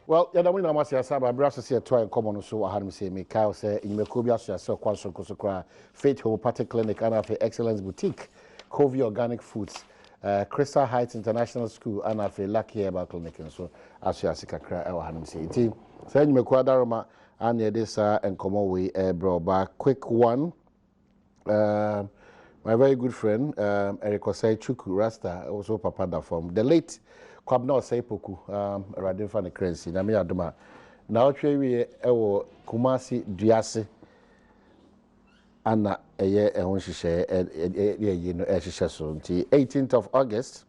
Well, yeah, we know much as I brass say to and common so I had say me Kyle say in Mekobia so kwaso kosokra Faith Homeopathic Clinic and for Excellence Boutique, Covey Organic Foods, Crystal Heights International School and for Lucky Herbal Clinic and so as you kakra I had say team. So in Mekwadaroma and this and come away bro but quick one. My very good friend, Eric Osei Chuku Rasta, also Papa from the late Kwabna Osei Poku, Radin Fan Crency, Nami Adoma. Now, we Kumasi Diase, Anna, a year, and when she share, you know, as she shares on the 18th of August,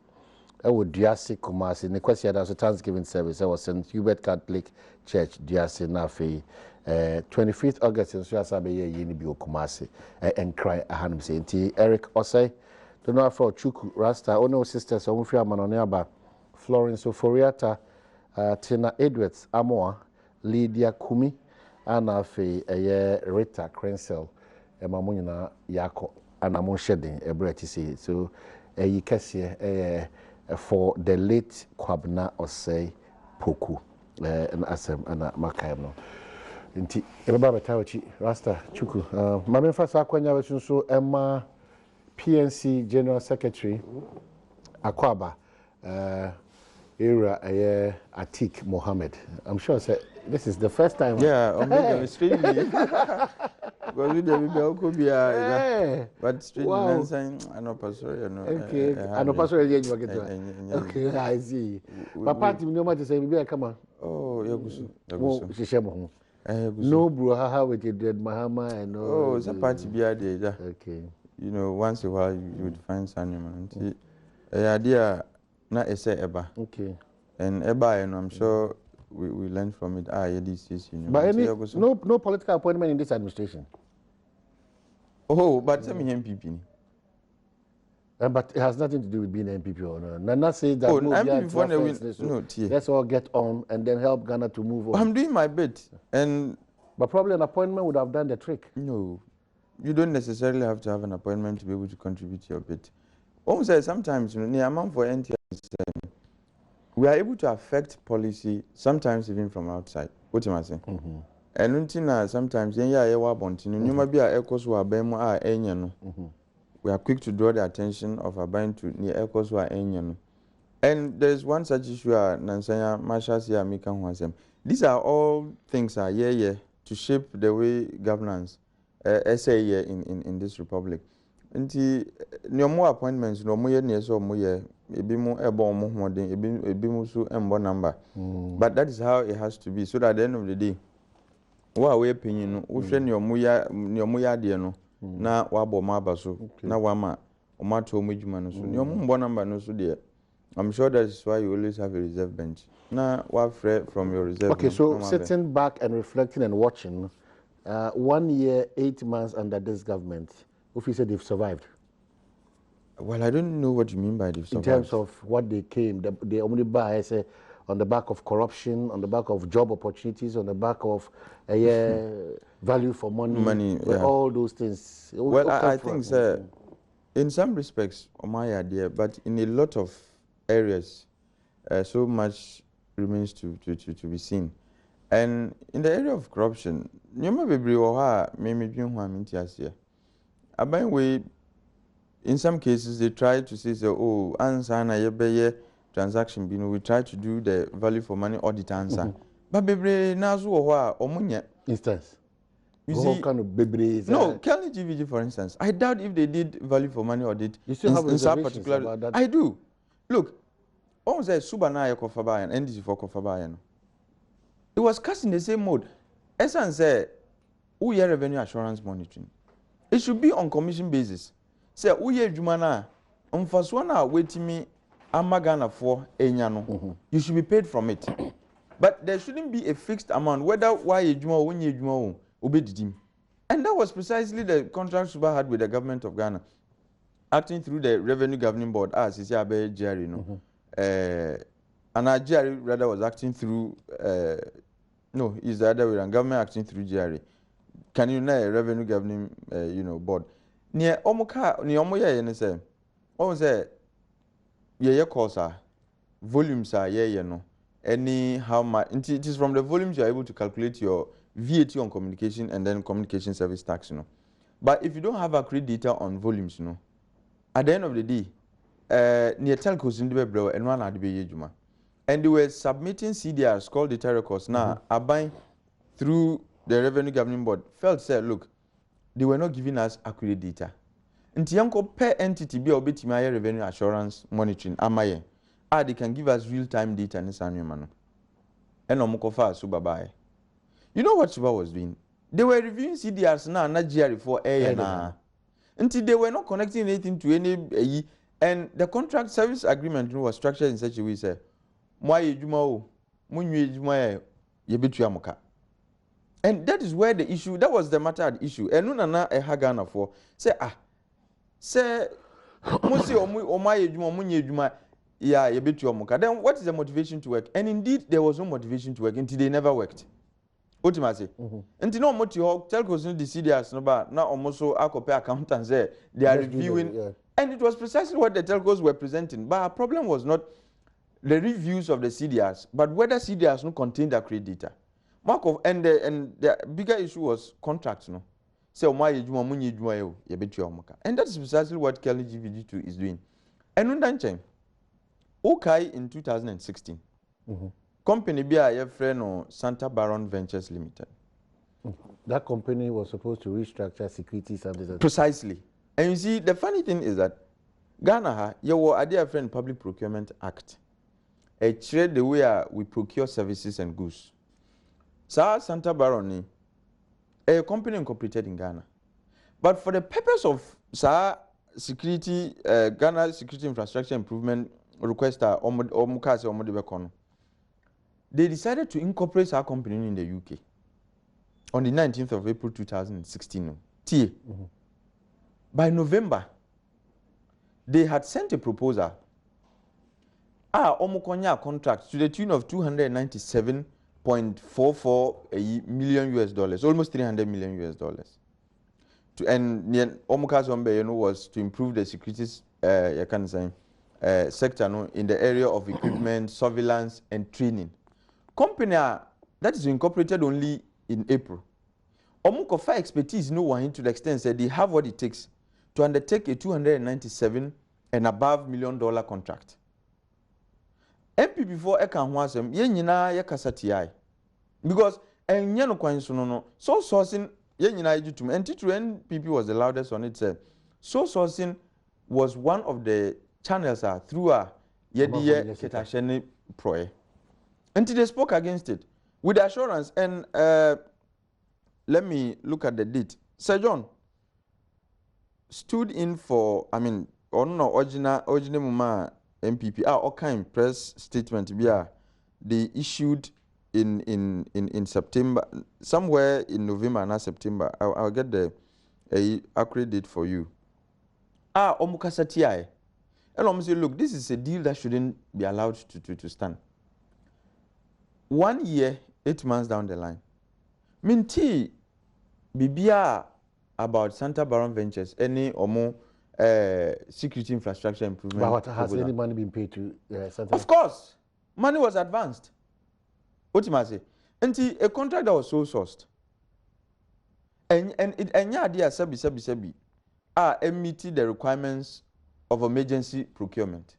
I would Diase Kumasi, in the question as a Thanksgiving service, I was St. Hubert Catholic Church, Diase Nafi. 25th August in Suasabe Yinibio Kumasi and cry a hand saying Eric Osei, don't know for Chuku Rasta, Ono sisters, Omfia Manoniaba, Florence Oforiata, Tina Edwards, Amoa, Lydia Kumi, Anna Fe, Rita Crensel, Mamunina Yako, and Amon Shedding, a Brett so a Yikesi for the late Kwabna Osei Poku, and Asem and Makayano. Nti ebaba betawachi Rasta Chuku mame fasa kwanya wesunso Emma PNC General Secretary Akwaba era Atik Mohammed. I'm sure say this is the first time. Yeah, I'm extremely because we could be but strangely saying I know pastor you know. Okay, I know pastor you get. Okay, I see. Papa Tim no matter say be come on. Oh, yagusu. No bro, how with your dead Mahama and no. Oh, it's a party beer day. Okay. You know, once in a while you would find some man. Idea not a say eba. Okay. And eba, and I'm sure we learn from it. This is you know. But no political appointment in this administration. Oh, but some MPP. But it has nothing to do with being MPP or no. Nana says that let's all get on and then help Ghana to move on. I'm doing my bit, but probably an appointment would have done the trick. No, you don't necessarily have to have an appointment to be able to contribute your bit. Almost sometimes, you know, the amount for NTI we are able to affect policy sometimes even from outside. What am I saying? And sometimes we are quick to draw the attention of Abain to near Ecos who are Enyan. And there's one such issue, Nansanya, Mashas, Mika Huasem. These are all things to shape the way governance essay in this republic. And no more appointments, no more years or more year, a bit more ebo more than a bit more number. But that is how it has to be. So that at the end of the day, what we opinion, we send your muya dear. Na wabo mabaso na wama omato omejuma no so ni ombo number no so there. I'm sure that is why you always have a reserve bench. Na wa from your reserve. Okay, so sitting back and reflecting and watching 1 year 8 months under this government, if you said they've survived. Well, I don't know what you mean by they've survived. In terms of what they came, they only buy on the back of corruption, on the back of job opportunities, on the back of value for money, yeah. All those things. Well, I think, sir, in some respects, my idea, but in a lot of areas, so much remains to be seen. And in the area of corruption, in some cases, they try to say, oh, answer transaction, you know, we try to do the value for money audit answer. But bebre nazu owa omunya instance. You see, kind of bebre. No, Kelly GVG, for instance, I doubt if they did value for money audit. You still have reservations particular about that? I do. Look, almost a Subana Kofabayan, NDC for Kofabayan. It was cast in the same mode. Essence said, who year revenue assurance monitoring? It should be on commission basis. Say, who year Jumana, first one waiting me. Amagana for Enyano. You should be paid from it. But there shouldn't be a fixed amount, whether why you juma or when you juma obey. And that was precisely the contract Suba had with the government of Ghana, acting through the Revenue Governing Board, as is Abe Jerry, no. And Jerry rather was acting through no, is the other way around, government acting through Jerry. Can you know Revenue Governing board? Near Omoka, near Omoya, and say, what was that? Ye course volumes are ye no any how much. It is from the volumes you are able to calculate your VAT on communication and then communication service tax, But if you don't have accurate data on volumes, at the end of the day, near telcos in the web and one at the and they were submitting CDRs called data records. Now, I buying through the Revenue Governing Board felt said, look, they were not giving us accurate data. Nti yanko per entity be obetimi aye revenue assurance monitoring amaye. They can give us real-time data in Sanyo. And omukofa so babaye. You know what Suba was doing? They were reviewing CDRs now, not GR4 A na. Until they were not connecting anything to any and the contract service agreement was structured in such a way say, and that is where the issue, that was the matter at issue. And nuna a hagana for say musi yeah, then what is the motivation to work? And indeed there was no motivation to work until they never worked. Ultimately, until no moti telcos no the CDRs no ba na almost so akope accountants there they are reviewing, and it was precisely what the telcos were presenting. But our problem was not the reviews of the CDRs, but whether CDRs no contained accurate data. And the bigger issue was contracts, So and that is precisely what Kelly GVG2 is doing. And in 2016, company be a friend Santa Baron Ventures Limited. That company was supposed to restructure security services. Precisely. And you see, the funny thing is that Ghana, you were a dear friend Public Procurement Act. A trade the way we procure services and goods. Santa Baron, a company incorporated in Ghana. But for the purpose of security, Ghana security infrastructure improvement request, they decided to incorporate our company in the UK on the 19th of April 2016. By November, they had sent a proposal. Omukonya contract to the tune of 297.44 million US dollars, almost 300 million US dollars. And Omuka's was to improve the security sector in the area of equipment, surveillance, and training. Company that is incorporated only in April. Omukofa expertise no one to the extent that they have what it takes to undertake a 297 and above million dollar contract. MP before eka ho asem ye nyina ye kasa TI because enye no kwan so no so sourcing ye nyina yitum and titru NPP was the loudest on it said so sourcing was one of the channels through ye de ketashene proye until they spoke against it with assurance. And let me look at the date. Sir John stood in for, original muma MPP all kind press statement they issued in September, somewhere in November and September. I'll get the accurate date for you. Omukasa TI. And say, look, this is a deal that shouldn't be allowed to stand. 1 year, 8 months down the line, Minti Bibia about Santa Baron Ventures, any or more security infrastructure improvement. But what has any money been paid to Santa? Of course, money was advanced. Ultimately, until a contract that was so sourced, and idea sebi meet the requirements of emergency procurement.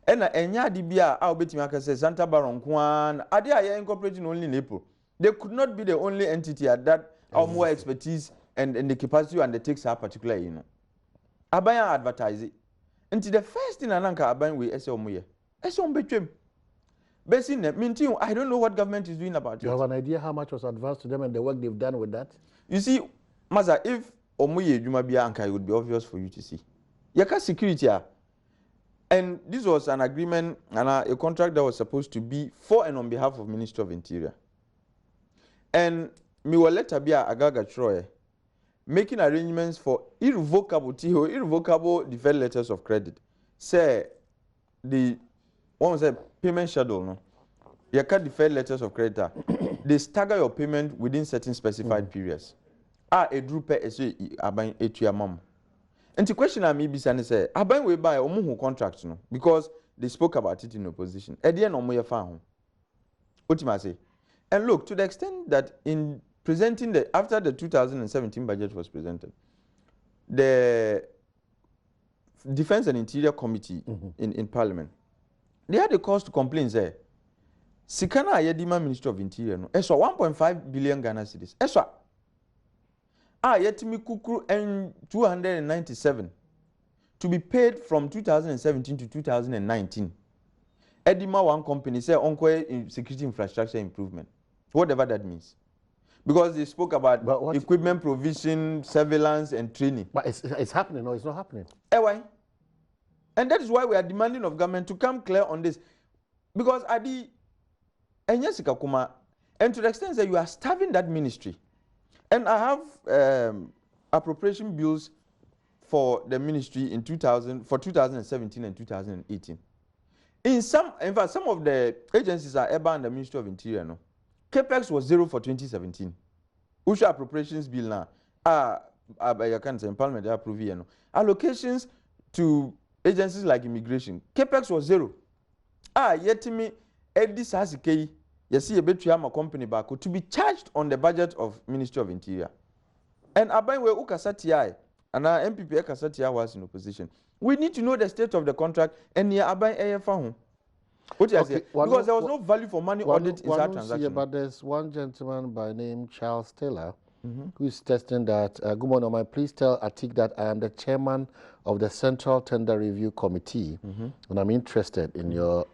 And DBA, I'll bet you say Santa Baron Kwan, Adia incorporating only in April. They could not be the only entity at that or more expertise and the capacity to undertake a particular, Abaya advertise it. Until the first thing Ananka Abayan we Esomuye. Esombetrem. Basically, I don't know what government is doing about it. You have an idea how much was advanced to them and the work they've done with that? You see, Maza, if Omuye Jumabia Anka, it would be obvious for you to see. Yaka security. And this was an agreement and a contract that was supposed to be for and on behalf of Ministry of Interior. And me will let Abia Agaga Troye making arrangements for irrevocable deferred letters of credit. Say the one was a payment schedule. No, you can't defer letters of credit. They stagger your payment within certain specified periods. A drupe ese aban etua mom. And the question I may be saying is, aban we buy omu contracts no because they spoke about it in opposition. At the end omu ya fa ho. What you say? And look, to the extent that in presenting after the 2017 budget was presented, the Defense and Interior Committee in Parliament, they had a cause to complain there. Sikana Ayedima Ministry of Interior, no, eswa 1.5 billion Ghana cedis. Eswa. Yetimi kukru and 297 to be paid from 2017 to 2019. Edima one company say onko security infrastructure improvement, whatever that means, because they spoke about equipment provision, surveillance, and training. But it's happening or it's not happening. Why? And that is why we are demanding of government to come clear on this, because Adi and Yesika Kuma, and to the extent that you are starving that ministry, and I have appropriation bills for the ministry in 2017 and 2018. In fact, some of the agencies are ever under the Ministry of Interior. No, capex was 0 for 2017. Usha appropriations bill now. I can't say in Parliament they approve here. No, allocations to agencies like immigration. Capex was 0. Yet me Eddie Sasikei. You see a betrayal company back to be charged on the budget of Ministry of Interior. And Abai we ukasati and our MPP Kasati was in opposition. We need to know the state of the contract and near Abai AFA. What you say? Because there was no value for money audit in that transaction. But there's one gentleman by name Charles Taylor who is testing that. Good morning, please tell Atik that I am the chairman of the Central Tender Review Committee and I'm interested in your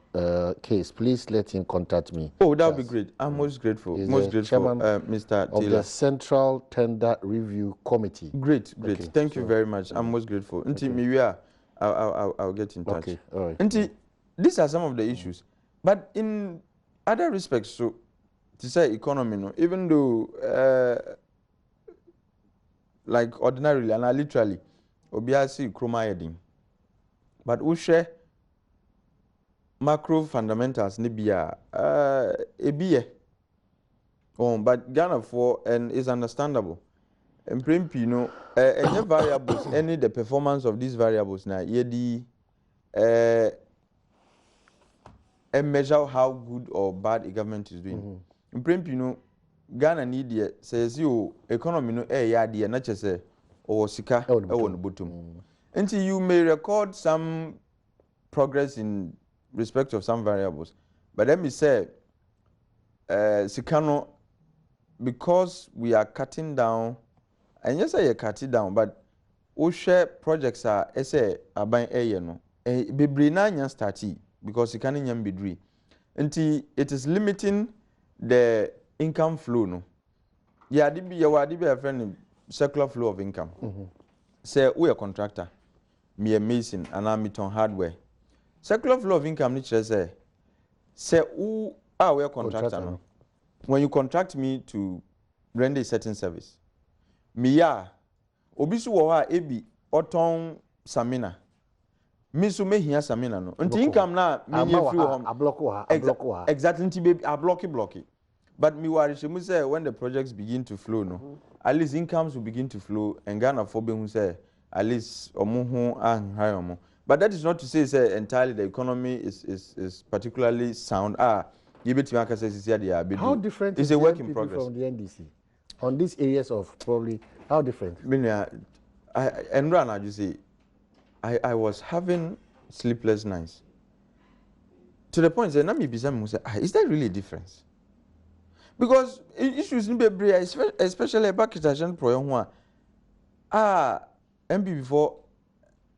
case. Please let him contact me. Oh, that would be great. I'm most grateful. Most grateful, Mr. Of Taylor. the Central Tender Review Committee. Great. Okay, Thank you very much. I'm most grateful. Until I'll get in touch. Okay, all right. Until these are some of the issues, but in other respects, so to say economy, no, even though like ordinarily and literally, obiasi kroma heading, but we share macro fundamentals nibia ebiye. But Ghana for and is understandable. And you any variables, any the performance of these variables now, yedi and measure how good or bad a government is doing. In Ghana need says you economy no yadi not just say or sika or no bottom. Until you may record some progress in respect of some variables. But let me say Sikano, because we are cutting down, and yes, I cut it down, but we share projects are say aban no bebre na nya starti because you can't nyam bedri. Until it is limiting the income flow no. Yeah, be a friend circular flow of income. Say we a contractor, me a mason, and I'm on hardware. Circular flow of income ni say who are we a contractor no. When you contract me to render a certain service, miya obisu wa ebi oton samina misu me hia samina no nti income na me nye free home a exactly nti baby a blocky but me worry she say when the projects begin to flow no at least incomes will begin to flow and Ghana for be who say at least omo ho high omo. But that is not to say entirely the economy is particularly sound. How different is the a work in NPP progress from the NDC on these areas of probably how different? I was having sleepless nights to the point that is there really a difference? Because issues in Bebre, especially about Kitashan Proyon, MP before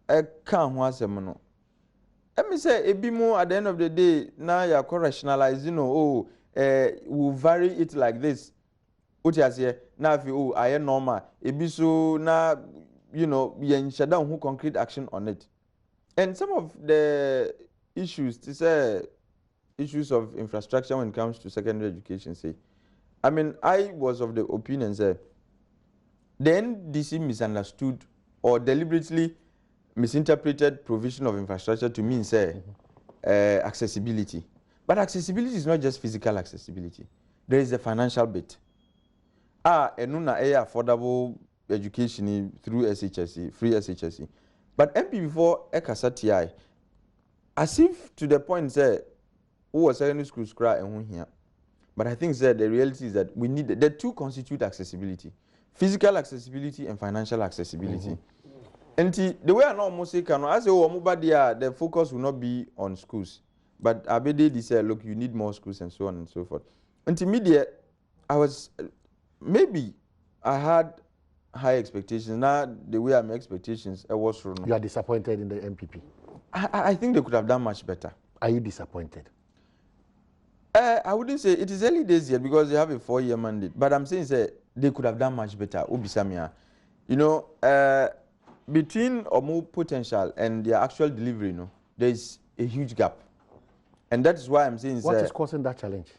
a can't was a mono. Let me say, it be more at the end of the day, now you are rationalizing, we'll vary it like this. What you say, now if you, I am normal, it be so now, you shut down who concrete action on it. And some of the issues, to say, issues of infrastructure when it comes to secondary education, say, I mean, I was of the opinion that the NDC misunderstood or deliberately misinterpreted provision of infrastructure to mean say accessibility. But accessibility is not just physical accessibility. There is a financial bit. Enuna affordable education through SHSE, free SHSE. But MP before Ekasati, as if to the point say who was secondary school scra and who here. But I think that the reality is that we need the two constitute accessibility: physical accessibility and financial accessibility. And the way I normally say, I say, oh, the focus will not be on schools, but Abede they say, look, you need more schools and so on and so forth. Until media, I was maybe I had high expectations. Now the way I'm expectations, I was wrong. You are disappointed in the MPP. I think they could have done much better. Are you disappointed? I wouldn't say it is early days yet because they have a 4-year mandate. But I'm saying they could have done much better. Obisamia, you know, between Omu potential and their actual delivery, there is a huge gap, and that is why I'm saying. What is causing that challenge?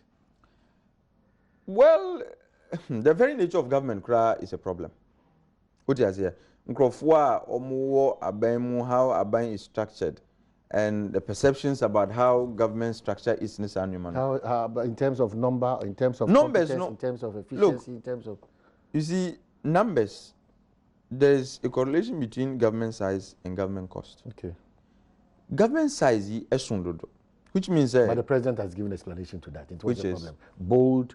Well, the very nature of government is a problem. What is here? Nkrofwa Omu Abamu, how Aban is structured, and the perceptions about how government structure is necessary. How in terms of number, in terms of numbers, in terms of efficiency, look, in terms of. You see, numbers. There is a correlation between government size and government cost. Okay. Government size is which means but the president has given explanation to that. Which is problem. Bold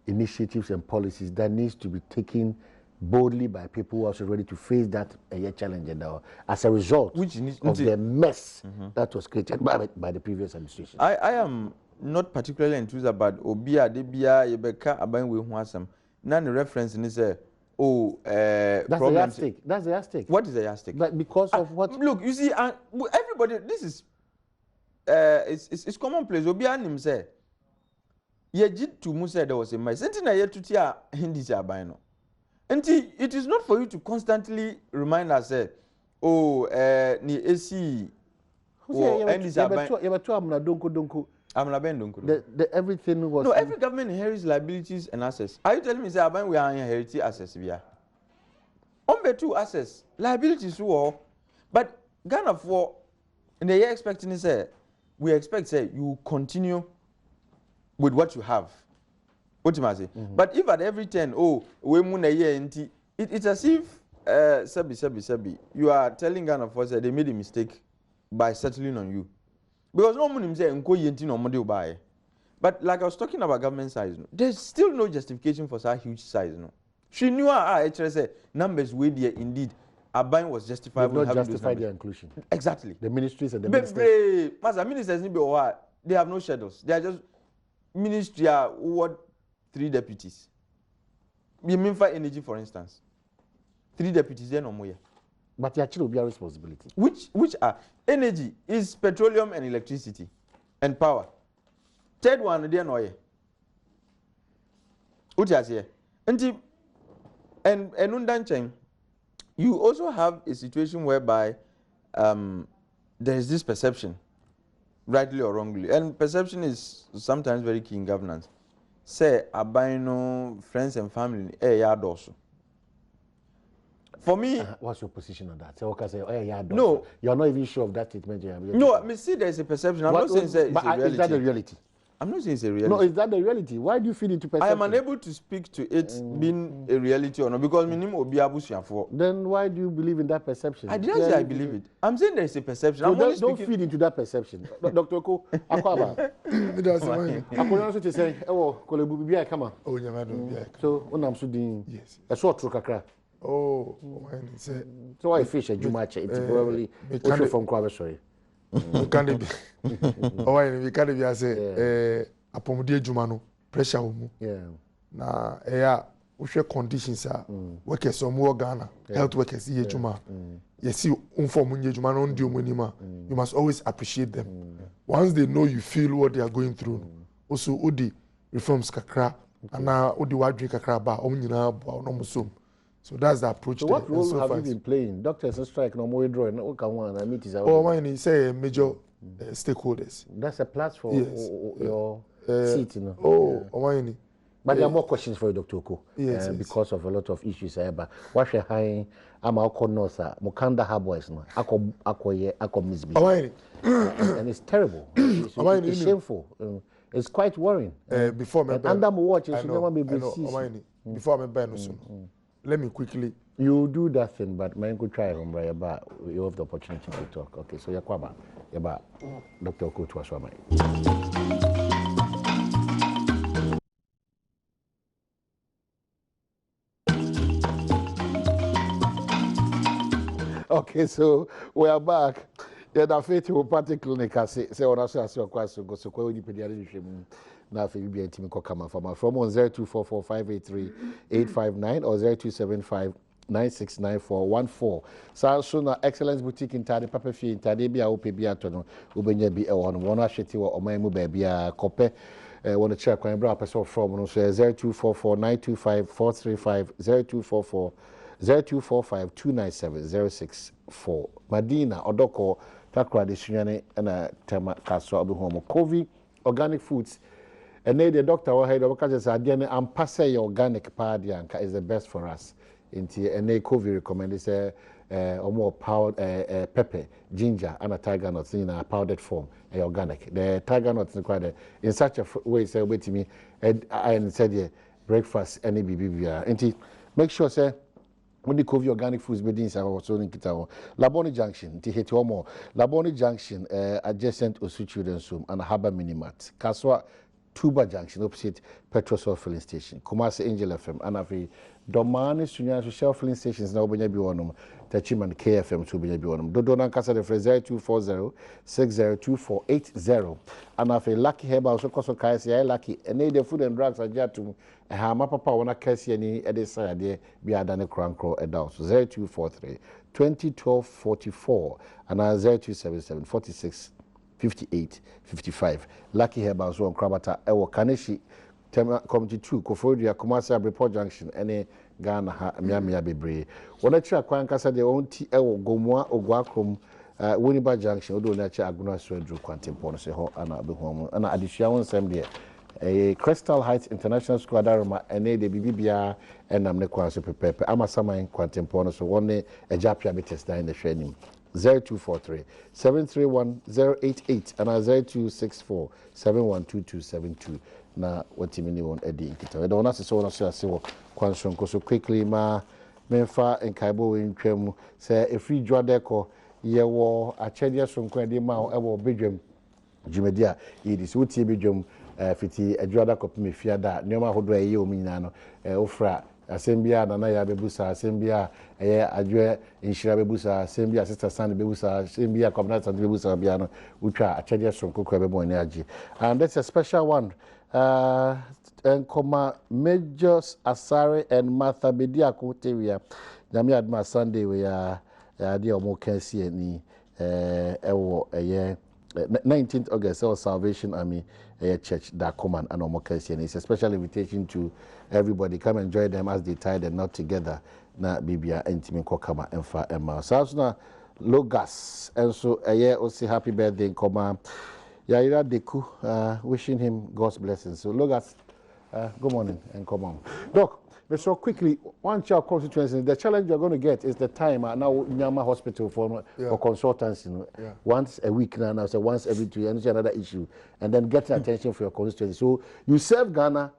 initiatives and policies that needs to be taken boldly by people who are also ready to face that challenge, and as a result of the mess that was created by the previous administration. I am not particularly enthused about Obia Debia Yebeka Aban Wehwasam. None reference in this. That's the yardstick. That's the yardstick. What is the yardstick? But because of what? Look, you see, everybody. This is it's commonplace. Obia nim say, ye jit to mu say there was a mess. Enti na ye tutia hindi say abano. Enti it is not for you to constantly remind us say, ni AC. Everything was. No, every government inherits liabilities and assets. Are you telling me, say, we are inheriting assets? On two assets, liabilities, but Ghana for, and they are expecting, say, we expect, say, you continue with what you have. What you say? But if at every 10, we moon a year, it's as if, Sabi, you are telling Ghana for, say, they made a mistake by settling on you. Because no one say, no money buy. But like I was talking about government size, there's still no justification for such huge size. She knew say numbers were there indeed. Aban was justified. Not justify their inclusion. Exactly. The ministries and the ministers. Ministers they have no shadows. They are just ministry. What 3 deputies? You mean for energy, for instance, 3 deputies there no more. But actually will be a responsibility. Which are energy is petroleum and electricity and power. Third one, they know. What is here? And you also have a situation whereby there is this perception, rightly or wrongly, and perception is sometimes very key in governance. Say, abino friends and family, also. For me, what's your position on that? So, okay, say, no, you're not even sure of that statement. No, I see there's a perception. I'm not saying it's a reality. Is that the reality? I'm not saying it's a reality. No, is that the reality? Why do you feed into perception? I am unable to speak to it being a reality or not because then why do you believe in that perception? I didn't say I believe it. I'm saying there's a perception. No, don't feed into that perception. Dr. Oko, Akwaba. I also to say, Kolebu Bibia, come on. Oh, yeah, so, when I'm doing, yes, a short truck. So why fish a Jumache? It's probably also from Kwabe, sorry. Can't be. Oh, we can't be as a pomodie Jumano, pressure. Yeah. Na, we share conditions are workers or more Ghana, health workers, Juma. Yes, you inform Jumano on Diumunima. You must always appreciate them. Once they know you feel what they are going through, also, Udi reforms Kakra, and now Udi Wadri Kakra, Omnina, Nomusum. So that's the approach. So what role have you been playing? Doctors and strike no more drawing. I meet is when say major stakeholders. That's a platform. Yes. Your seat, you know. But there are more questions for you, Dr. Oko. Yes, because of a lot of issues. But what she high, I'm a connoisseur. Mukanda Harbours, no. Ako misbehave. And it's terrible. It's shameful. It's quite worrying. Before me, under my watch, I know. Before me, let me quickly. You do that thing, but man could try home, right? But you have the opportunity to talk. Okay, so Yakwaba, Dr. Oko to us. Okay, so we are back. Yeah, the faith homeopathic clinic I say on us as your question go so kwa odi pediatric hwem na afi bi antimi ko kama from 0244583859 or 0275969414. So na Excellence Boutique in Tade Papa Fie in Tade bia wo pe bia to no obenya bi e wono wono ahwete wo oman mu ba bia kope wanna check when bra person from no so 0244925435 0245297064 Madina Odoko Takra de Sunyane and Tema Castle of the home Covi organic foods. And the doctor or head of catches again and pass organic padianka is the best for us. Into and they Covi recommended say or more powdered pepper, ginger, and a tiger nuts in a powdered form, organic. The tiger nuts required in such a way say wait to me and said yeah, breakfast any BBBR. Make sure say when the COVID organic foods buildings are also in Kitao, Laboni Junction, Tihetomo, Laboni Junction, adjacent Osu Children's Home, and Harbour Minimat, Kaswa Tuba Junction, opposite Petrosol Filling Station, Kumasi Angel FM, and Afi Domani Sunya Shell Filling Stations now Benyabi Onum, Tachiman KFM to Benyabi Onum, Dodona Casa de Fraser 240-602480, and Afi Lucky Heba also Koso Kaisi, Lucky, and the food and drugs are Jatum. My papa wana kasi any edisa ade bi adane krankro edaw so 0243 2012 44 and 0277 46 58 55 Lucky Heba so on Krabata ewo Kaneshi Community 2 Kofodia Kumasi Abreport Junction ene Ghana ha miamia bebre wona tira kwan kasa de onti ewo Gomwa Ogwakrom Winneba Junction odo na cha Aguna Swedru Kwantempo no se ho ana behomu ana adisua won sem de Crystal Heights International School Adaroma and the BBBR and I'm so prepared. I'm a summer quantum so one day a Japia betes in the training 0243 731 088 and 0264 712272. Now, what you mean you want Eddie? I don't know so question so quickly. Ma Menfa and Kaibo in Kremu say a free draw deco ye war a chedia from Quendi Mao ever bedroom. Jumedia, it is what you bedroom. Fiti adwada kopimi fiada nyoma hodo aye o minyina no ofra asembia na ya bebusa asembia adwe inshira bebusa asembia sister san bebusa asembia community bebusa bia no utwa achede sonkoko be mo ni agi and that's a special one and comma Majors Asare and Martha Bediako Tewia nyame adma Sunday we are ade o mo kansi ani ewo 19th August Salvation Army Church that command and Omokasi. It's a special invitation to everybody. Come enjoy them as they tie the knot together. Na Bibia Intimi Kokama and Fa Emma. Sasna Logas and so also happy birthday in Koma. Yaira Deku, wishing him God's blessings. So Logas, good morning and come on. Doc, but so quickly, one child constituency, the challenge you're going to get is the time now Nyama Hospital for consultants, once a week now, so once every 2 years, another issue, and then get attention for your constituency. So you serve Ghana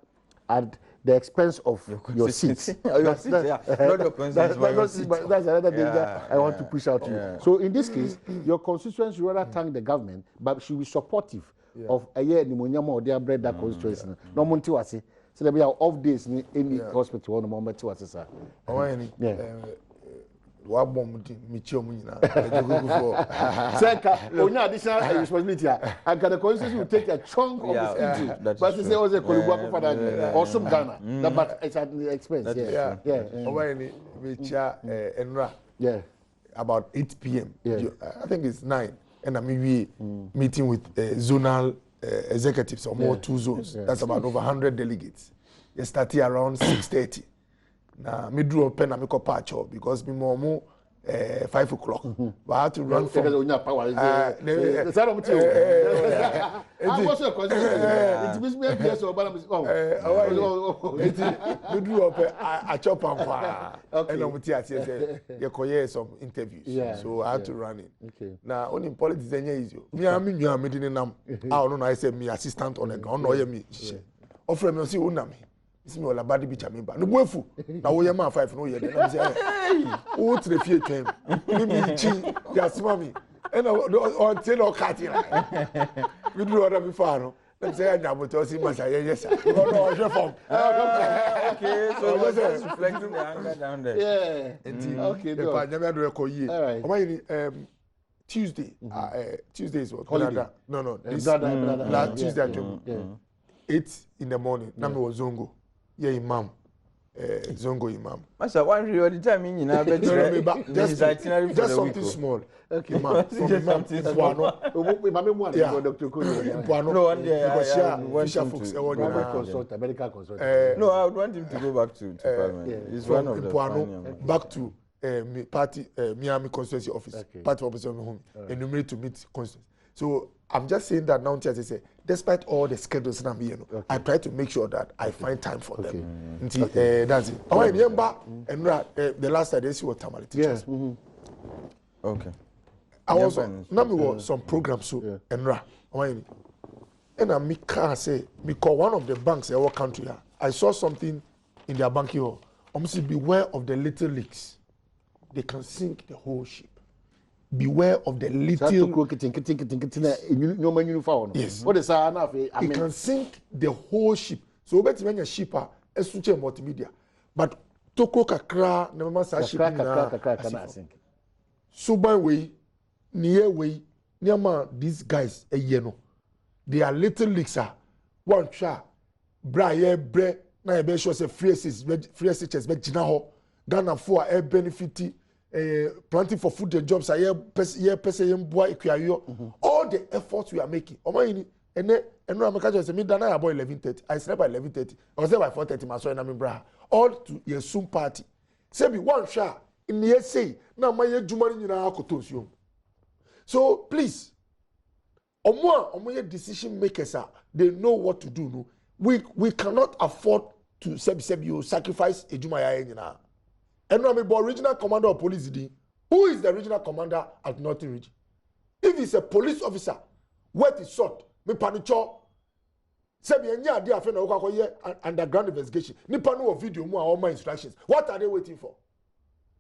at the expense of your seats. Not your constituency. That's another danger I want to push out to you. So in this case, your constituency rather thank the government, but should be supportive of a year pneumonia or their bread that constituency. No money was it. So there be off days in any hospital on moment to us. Badwam Mpensenpensenmu. Second, only additional responsibility. And the constituency will take a chunk of this issue. But it's also a Kolubuako for that or some Ghana. But it's at the expense. Yeah. About 8 p.m. I think it's 9. And I'm meeting with zonal executives or more 2 zones. That's about over 100 delegates. They started around 6:30. Now, me drew a pen and make a patch up because me more 5 o'clock. But I had to run from. Me drew up a chop and some interviews. So I had to run it. Now, only in politics, me I didn't know. I said me assistant on the ground. No, me. Offer me see unami. Isi me ola badi bi chame ba. No boefu. Na wo ye man 5 no ye dey. Na say o tre fie twem. Me chi ya sima mi. E na on tell o cat na. We do order before no. Let's say I'm about to see my yes, sir. No, you're from. Okay, so what's reflecting the anger down there? Yeah. Okay, The good. All right. Tuesday. Tuesday is what? Holiday. No. This Brother. Tuesday, Yeah. 8 in the morning. Nami was Zongo. Yeah, Imam. Zongo Imam. Master, why are you the time in your bed? Just something small. Okay. Imam. From Imam. Yeah. Dr. No, because Fisher folks. Medical consultant. No, I would want him to go back to Parliament. He's one of the Impuano back to party Miami constituency office. Party office on home. Enumerate to meet constituency. So I'm just saying that now, as I say, despite all the schedules I'm here, I try to make sure that I find time for them. That's it. I remember, the last time they see what Tamale teachers. Okay. I was on some programs so Enra. And I can say because one of the banks in our country, I saw something in their banking hall. I must beware of the little leaks. They can sink the whole ship. Beware of the little. Yes. What is that? It can sink the whole ship. So bet when a ship are a switch multimedia, but toko kakra na mama sa ship na sink. So by way, near these guys a yeno. They are little leaks are one sha bra bre na be sure say free assets be gina ho Ghana for a benefit planting for food and jobs all the efforts we are making and I'm catch me dana about 11:30 I slept by 11:30 I was there by 4:30 my son and bra all to your soon party say be one sha in the say na my juma ni na akotonsuo so please omo decision makers are they know what to do no we cannot afford to say you sacrifice ejuma ya nyina and no me original commander of police who is the regional commander at Northern Region if he's a police officer what is short me panicho say be nya ade afa na wo kwakoye underground investigation nipa no video mu a all my instructions what are they waiting for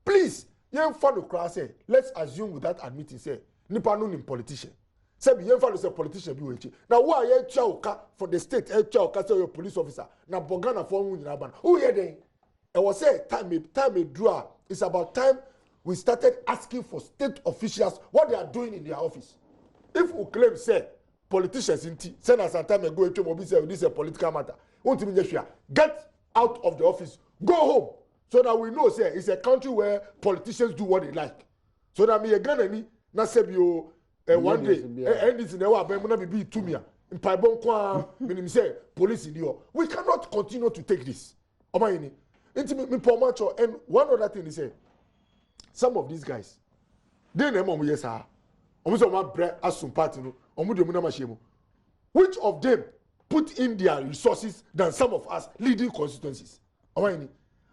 please yen fa no cry say let's assume without admitting say nipa no nim politician say be yen fa no say politician bi we chi na wo a ye twa oka for the state e twa oka say you police officer na bogana for hu nyina ban who here den I was say time draw it's about time we started asking for state officials what they are doing in their office if we claim say politicians in send us some time ago say this is a political matter get out of the office go home so that we know say it's a country where politicians do what they like so that me Ghana ni na say you one day and this in the wa na be to me in paibon kwa meaning say police in here we cannot continue to take this omayini me pomacho and one other thing is say some of these guys they name omo yes ah omo so ma bre asum party no omo de mu na machine which of them put in their resources than some of us leading constituencies omayini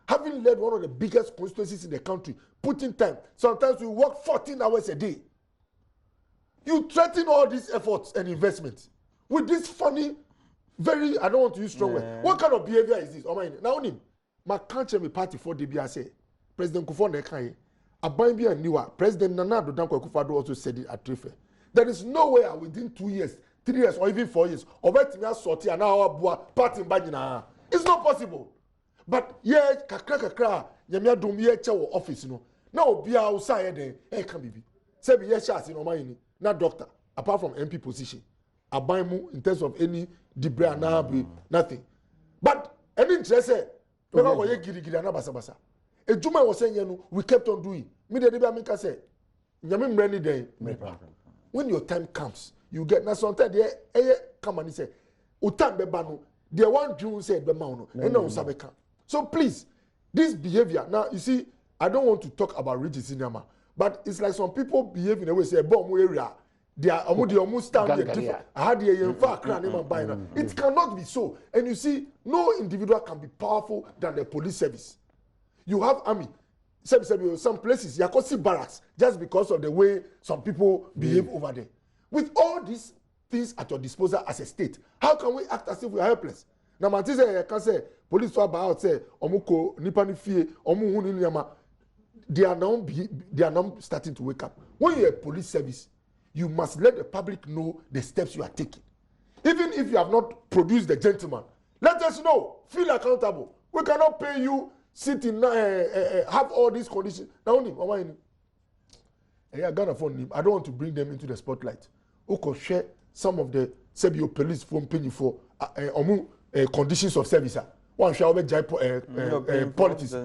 having led one of the biggest constituencies in the country putting time sometimes we work 14 hours a day you threaten all these efforts and investments with this funny very I don't want to use strong words what kind of behavior is this omayini now him my country me party for DBA say President Kufuor na kan aban bi aniwa President Nana Addo Dankwa Akufo-Addo also said it at Trefe there is no way within 2 years 3 years or even 4 years obetimi assorti and our boa party ba nyina it's not possible but yeah kakra nyame adom ye che wo office no na obi a usa ye den e kan bibi say be ye chance no man ni na doctor apart from MP position aban mu in terms of any debris na be nothing but any interest say because we giri na basa ejuma was saying no we kept on doing me dey be amika say nyame mre ni den when your time comes you get na sometimes dey come and say o time be ba no the one June said be ma no and no sabeka so please this behavior now you see I don't want to talk about Regis Cinema but it's like some people behave in a way say bomb area they are almost stand there different it cannot be so and you see no individual can be powerful than the police service you have army some places you can see barracks just because of the way some people behave over there with all these things at your disposal as a state how can we act as if we are helpless now Martin say you can say police for about say omuko nipa ni fie omu hu ni nyama they are now starting to wake up when you are a police service you must let the public know the steps you are taking. Even if you have not produced the gentleman, let us know. Feel accountable. We cannot pay you, sit in, have all these conditions. Now, I don't want to bring them into the spotlight. Okay, share some of the Sebio police phone paying for conditions of service. One shall be politics.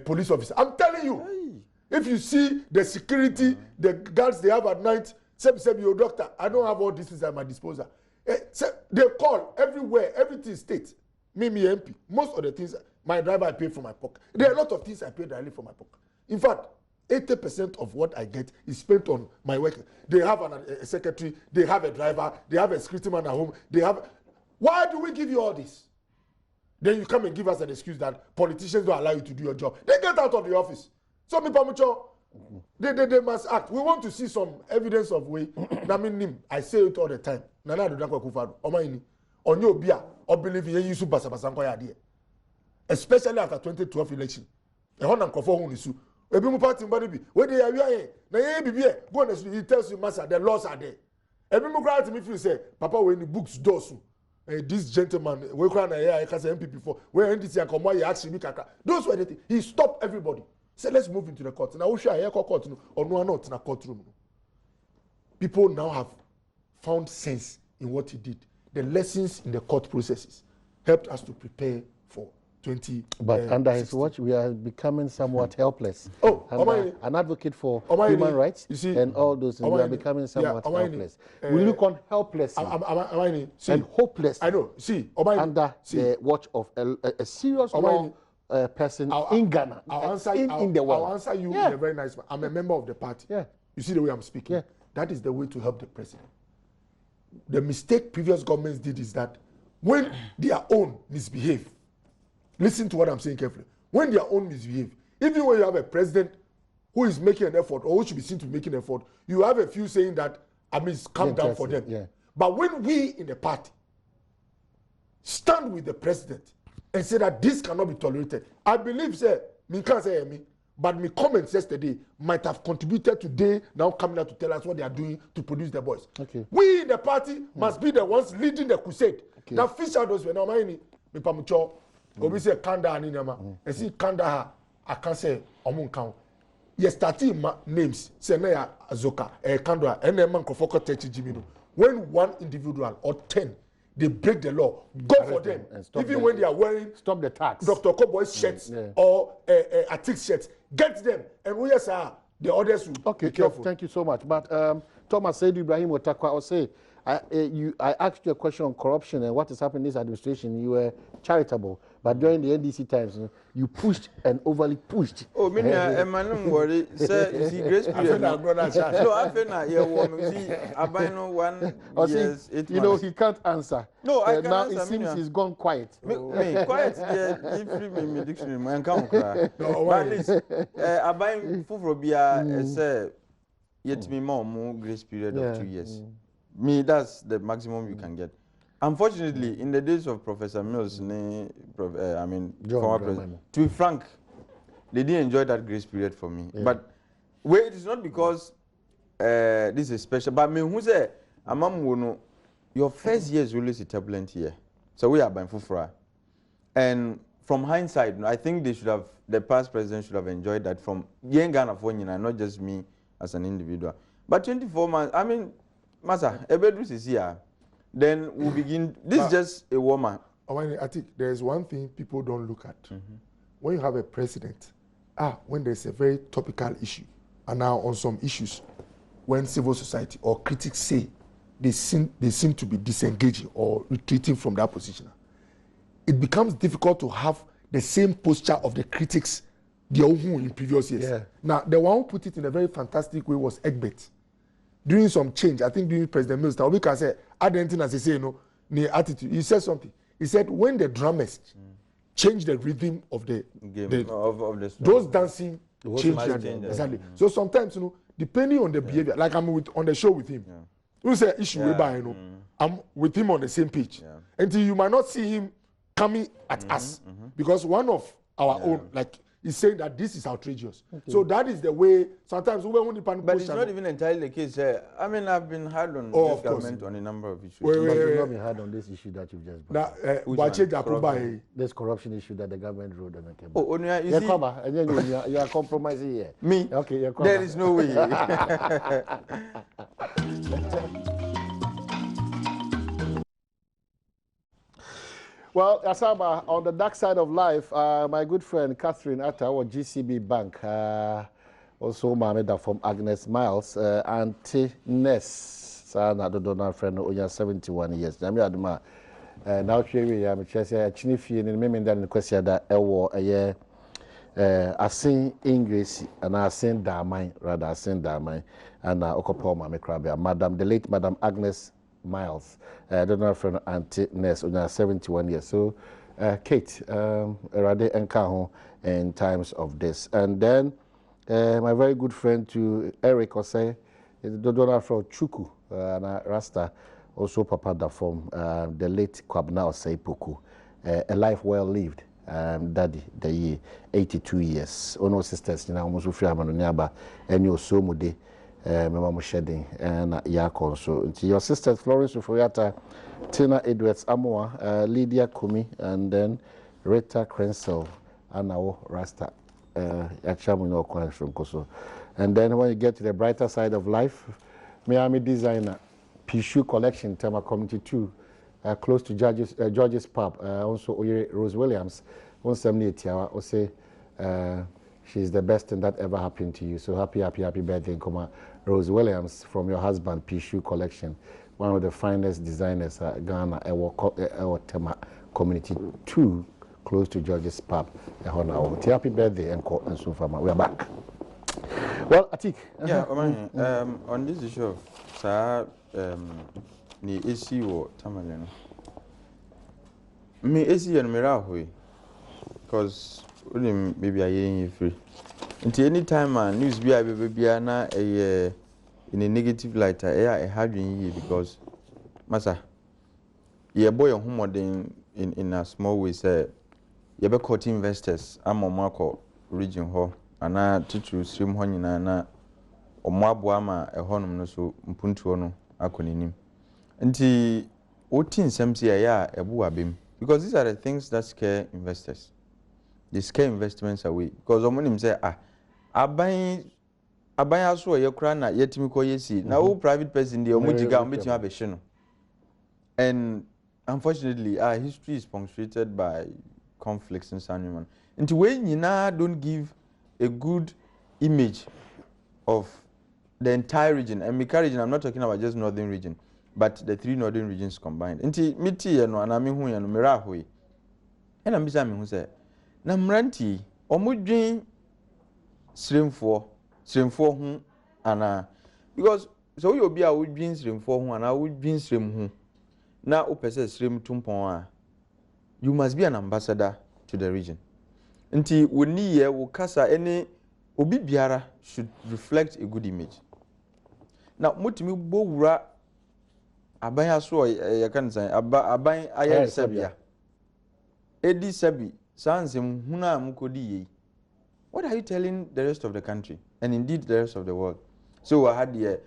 Police officer. I'm telling you, if you see the security, the guards they have at night, Sebio doctor, I don't have all these things at my disposal. They call everywhere, everything state. Me MP. Most of the things, my driver I pay for my pocket. There are a lot of things I pay directly for my pocket. In fact, 80% of what I get is spent on my work. They have a secretary, they have a driver, they have a security man at home, they have... Why do we give you all this? Then you come and give us an excuse that politicians don't allow you to do your job. They get out of the office. So, they must act. We want to see some evidence of way. I say it all the time. Nana do nakwa kufado. Omaini. Onyo bia. Or believe in you basa idea. Especially after 2012 election. Ehona nkofo hu nisu. Ebi mu party mbadi bi. We dey awia na ye bi bi go na he tells you master the laws are there. Ebi mu crowd me feel say papa we ni books dosu. This gentleman we cry na here I can say MPP for where NDC and come here ask me kaka. Those were the things. He stopped everybody. Say let's move into the court. Now we share here court or no not in a courtroom. People now have found sense in what he did. The lessons in the court processes helped us to prepare for 20. But under his watch, we are becoming somewhat helpless. Oh, an advocate for human rights, you see, and all those things, we are becoming somewhat helpless. We look on helpless and hopeless. I know. See, under the watch of a serious law person in Ghana, in the world. I'll answer you in a very nice way. I'm a member of the party. Yeah. You see the way I'm speaking? Yeah. That is the way to help the president. The mistake previous governments did is that when their own misbehave, listen to what I'm saying carefully. When their own misbehave, even when you have a president who is making an effort or who should be seen to be making an effort, you have a few saying that, calm down for them. Yeah. But when we in the party stand with the president and say that this cannot be tolerated, I believe, sir, me can't say me, but my comments yesterday might have contributed today now coming out to tell us what they are doing to produce the boys. Okay. We in the party must be the ones leading the crusade. Okay. Now fish out those when I'm me pamucho. Obi say Kanda ani nama. I see Kanda I can say omun kan. Yes, starting names say na ya Azoka, Kanda, and a man kofoko techi jimino. When one individual or 10 they break the law, go for them. Even when they are wearing stop the tax. Dr. Cowboy's shirts or Atik shirts, get them. And we are the others will be careful. Thank you so much. But Thomas said Ibrahim Otakwa, I'll say, I asked you a question on corruption and what is happening in this administration. You were charitable, but during the NDC times, you pushed and overly pushed. Oh, me, I'm not worried. Sir, you see, grace period. No, I feel not. Yeah, see, I buy no 1 year. You know, he can't answer. No, I can't now answer. It seems he's gone quiet. Me, quiet. Yeah, if you me dictionary, man, come cry. But at least, I buy Fufrobia. Say, yet me more grace period of 2 years. Me, that's the maximum you can get. Unfortunately, in the days of Professor Mills, former president, to be frank, they didn't enjoy that grace period for me. Yeah. But it is not because this is special. But me, who say, your first year is always a turbulent year. So we are buying Fufra. And from hindsight, I think the past president should have enjoyed that from young Ghana for not just me as an individual. But 24 months, Masa, Ebedus is here. Then we'll begin. This is just a woman. I think there's one thing people don't look at. When you have a president, when there's a very topical issue, and now on some issues, when civil society or critics say they seem to be disengaging or retreating from that position, it becomes difficult to have the same posture of the critics in previous years. Yeah. Now, the one who put it in a very fantastic way was Egbert. During some change, I think during President Mills, we can say, Adentin as he say, attitude. He said something. He said when the drummers change the rhythm of the game of those dancing change exactly. So sometimes, depending on the behavior, like I'm on the show with him, we say issue I'm with him on the same page. Until you might not see him coming at us because one of our own, like is saying that this is outrageous. Okay. So that is the way sometimes we when but it's not even entirely the case. I mean, I've been hard on this government on a number of issues. But you've not been hard on this issue that you've just brought. This corruption issue that the government wrote on the cable. Oh, you see, and then you are compromising here. Me? Okay, there is no way. Well, Asaba, on the dark side of life, my good friend Catherine Atta, or GCB Bank, also Mohammed from Agnes Miles, Auntie Ness, Sana Donald friend, who 71 years. Now, now, I'm Chinifi, and maybe then the question that I sing English and I sing Damai, rather, I sing Damai, and Okopo Mame Krabia, Madam, the late Madam Agnes Miles, Donald friend Auntie Ness, 71 years. So, Kate, Rade Enkaho in times of this. And then my very good friend to Eric Osei, Donald friend Chuku, and Rasta, also Papa Dafom, the late Kwabna Osei Puku, a life well lived. Daddy, the year 82 years. Ono sisters, almost free Amanonyaba, and your so mude. Mama shedding and Yakon. So your sisters Florence Uforiata, Tina Edwards Amoa, Lydia Kumi, and then Rita Crensel, and now Rasta Yachamuno Kwan from Koso. And then when you get to the brighter side of life, Miami designer, Pishu collection, Tema Community 2, close to George's Pub, also Rose Williams, 178 Tiawa, or say she's the best thing that ever happened to you. So happy birthday, Nkoma Rose Williams from your husband, Pishu Collection. One of the finest designers at Ghana, our Tema Community 2, close to George's Pub. Happy birthday, and Sufama. We are back. Well, Atik. Yeah, on this issue of Sir, the issue or Tamaleno. Me, issue and Mirahui, because maybe I ain't free. Until any time news be na in a negative light, I have you because Massa, you boy on home in a small way say you be caught investors. I'm on Marco region ho, and I teach you stream honey na or Mwabuama a honum no so mpuntuono akoninim. Until 14 semsi ya ebu abim because these are the things that scare investors. They scare investments away because someone say aban aso ye kra na yetimi ko yesi na wo private person dey omujiga ometima abehye no. And unfortunately our history is punctuated by conflicts in Sanuman. Nti we nyina don't give a good image of the entire region. And Mika region, I'm not talking about just northern region, but the 3 northern regions combined. Nti miti ye no anami hu ye no mera hoyi. Ena mbisa me hu say na mranti omudwen sremfo hu ana because so you obi a wodwen sremfo hu ana wodwen srem hu na opese srem tumpon a you must be an ambassador to the region. Nti woni ye wo kasa any obi biara should reflect a good image. Now mutimi bowura aban aso ye kan san aban aye sabia edi sabi sansem huna mukodi ye. What are you telling the rest of the country and indeed the rest of the world? So I had the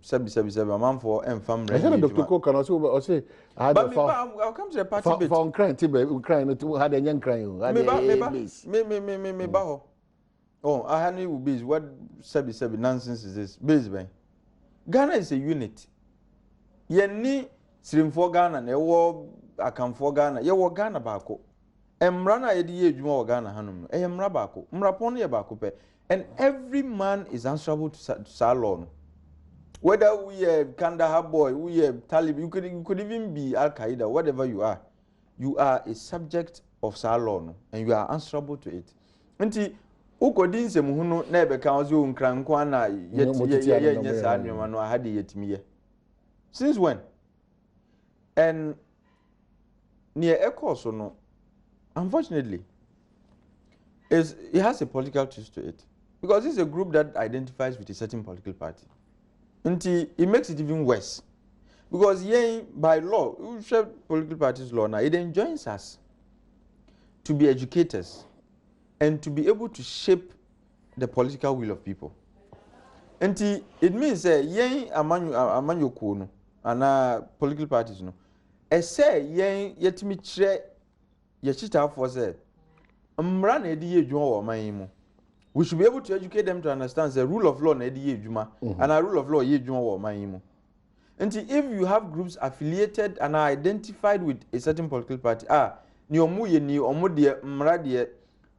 sabi amam for enfam I said Dr. Cook can also say I had I'll come to the party bit. For crying Ukraine to had a young crying. Me baho. Oh, I had you base. What sabi nonsense is this? Base bang. Ghana is a unit. Ye ni slim for Ghana, ne wo akam for Ghana, ye wo Ghana bako. Emrana edi ye juma wo Ghana hanum. Emra bako. Mrapon ye bako pe. And every man is answerable to Salon. Whether we are Kandahar boy, we are Taliban, you could even be Al Qaeda, whatever you are a subject of Salon and you are answerable to it. Nti ukodin se muhunu na ebe kan ozo nkran na ye nyesa anwema no ahade yetimiye. Since when? And near Echo no, unfortunately, it has a political twist to it. Because it's a group that identifies with a certain political party. Until it makes it even worse. Because by law, we share political parties law now, it enjoins us to be educators and to be able to shape the political will of people. And it means that yen amanyoko no and political parties no. Say yen yetimi chire yechita for say mmra na edi edwuma wo man mu. We should be able to educate them to understand the rule of law na edi edwuma and a rule of law ye edwuma wo man mu. And if you have groups affiliated and are identified with a certain political party, ni omu ye ni omu de mmra de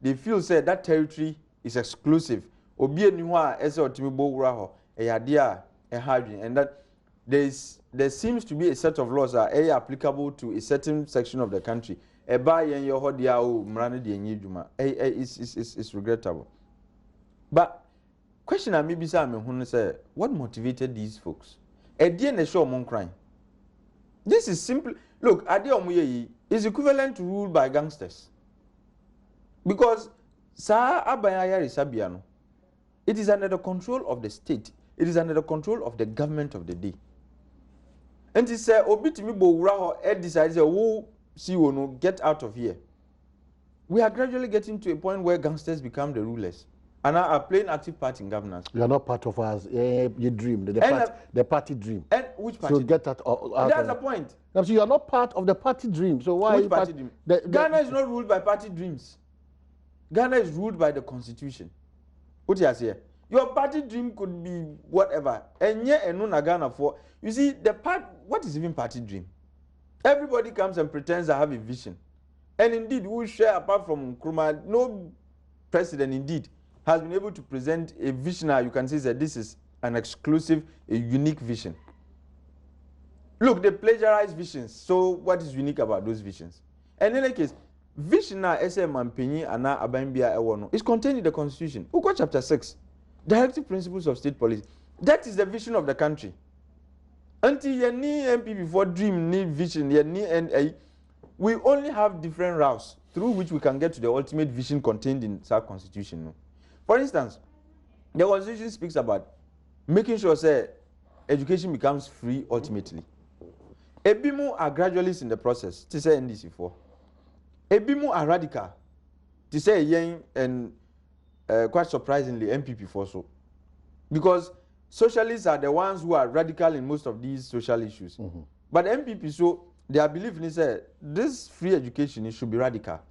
they feel say that territory is exclusive. Obi eni ho a ese otimi bo wura ho eyade a ehadwen, and that there seems to be a set of laws that are applicable to a certain section of the country. Eba yen yo ho dia o mmra ne de enyi dwuma. It's regrettable. But question I maybe say me hu say what motivated these folks? Edi na show mon crime. This is simple. Look, ade omo ye is equivalent to rule by gangsters. Because sa abaya risabia no, it is under the control of the state. It is under the control of the government of the day. And he said, obitimi bo wura ho e decide say wo see wo no get out of here. We are gradually getting to a point where gangsters become the rulers and are playing active part in governance. You are not part of us. You dream the party dream. And which party? So get that out. That's the point. So you are not part of the party dream. So why? Which party dream? Ghana is not ruled by party dreams. Ghana is ruled by the constitution. What you say? Your party dream could be whatever. And yet, and no Ghana for. You see, what is even party dream? Everybody comes and pretends to have a vision. And indeed, we share, apart from Nkrumah, no president indeed has been able to present a vision. You can say that this is an exclusive, a unique vision. Look, they plagiarize visions. So what is unique about those visions? And in any case, vision na SM Mampenyi ana Abambia Ewono is contained in the Constitution. Uko chapter 6, Directive Principles of State Policy. That is the vision of the country. Until you need MP before dream, need vision, you need we only have different routes through which we can get to the ultimate vision contained in that Constitution. No? For instance, the Constitution speaks about making sure say education becomes free ultimately. Ebimu are gradualists in the process, to say NDC4. Ebimu are radical, to say yen and quite surprisingly MPP4 so. Because socialists are the ones who are radical in most of these social issues. But MPP so, their belief is that this free education should be radical.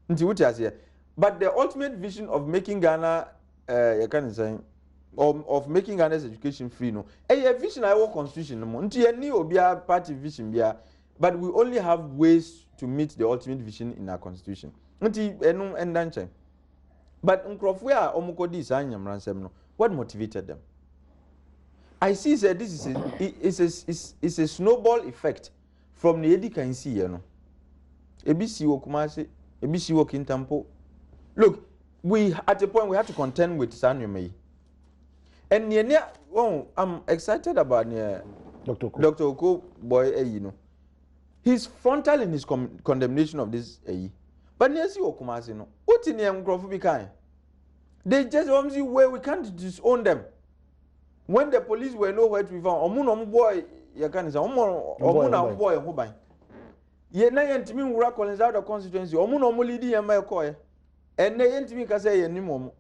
But the ultimate vision of making Ghana, of making Ghana's education free, no, a vision I want constitution no more. Party vision, but we only have ways to meet the ultimate vision in our constitution. But what motivated them? I see that this is a snowball effect from the Edi can see, you know. ABC Okumase, ABC Wokintampo. Look, we at a point we have to contend with Sanume. And I'm excited about Dr. Oko boy, you know. He's frontal in his condemnation of this. But near see Okumase, no. What in the Microphobic? They just want to see where we can't disown them. When the police were nowhere to be found, Omun boy, you can say, Omun boy, Hobay. Ye na yentimi wura Collins out of constituency, Omun leading a my coy, and they yentimi can say any moment.